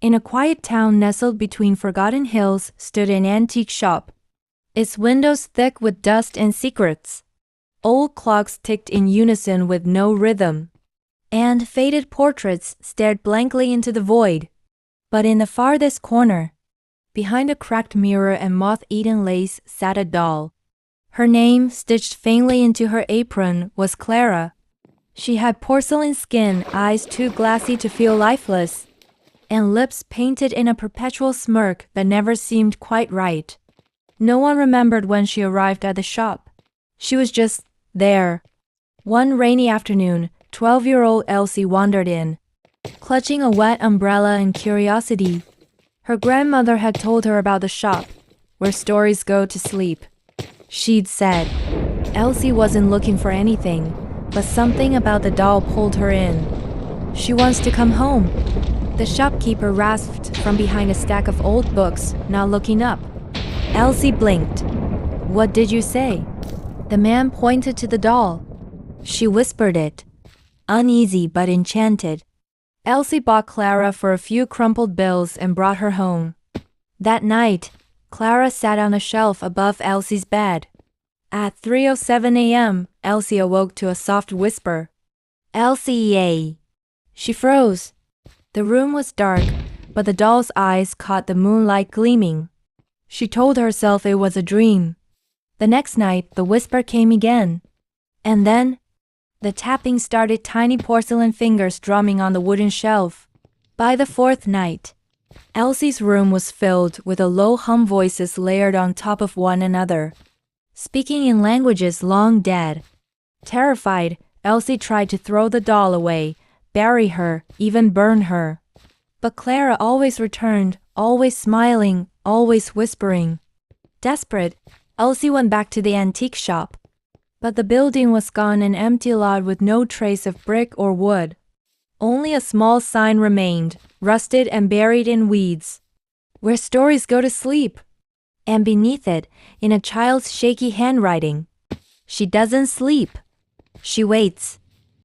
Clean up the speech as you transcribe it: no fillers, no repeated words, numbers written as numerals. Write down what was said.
In a quiet town nestled between forgotten hills stood an antique shop, its windows thick with dust and secrets. Old clocks ticked in unison with no rhythm, and faded portraits stared blankly into the void. But in the farthest corner, behind a cracked mirror and moth-eaten lace, sat a doll. Her name, stitched faintly into her apron, was Clara. She had porcelain skin, eyes too glassy to feel lifeless, and lips painted in a perpetual smirk that never seemed quite right. No one remembered when she arrived at the shop. She was just there. One rainy afternoon, 12-year-old Elsie wandered in, clutching a wet umbrella and curiosity. Her grandmother had told her about the shop, where stories go to sleep. She'd said. Elsie wasn't looking for anything, but something about the doll pulled her in. She wants to come home. The shopkeeper rasped from behind a stack of old books, not looking up. Elsie blinked. What did you say? The man pointed to the doll. She whispered it, uneasy but enchanted. Elsie bought Clara for a few crumpled bills and brought her home. That night, Clara sat on a shelf above Elsie's bed. At 3:07 a.m., Elsie awoke to a soft whisper. Elsie, yay! She froze. The room was dark, but the doll's eyes caught the moonlight gleaming. She told herself it was a dream. The next night, the whisper came again. And then, the tapping started, tiny porcelain fingers drumming on the wooden shelf. By the fourth night, Elsie's room was filled with a low hum, voices layered on top of one another, speaking in languages long dead. Terrified, Elsie tried to throw the doll away, bury her, even burn her. But Clara always returned, always smiling, always whispering. Desperate, Elsie went back to the antique shop. But the building was gone, an empty lot with no trace of brick or wood. Only a small sign remained, rusted and buried in weeds. Where stories go to sleep. And beneath it, in a child's shaky handwriting, she doesn't sleep. She waits.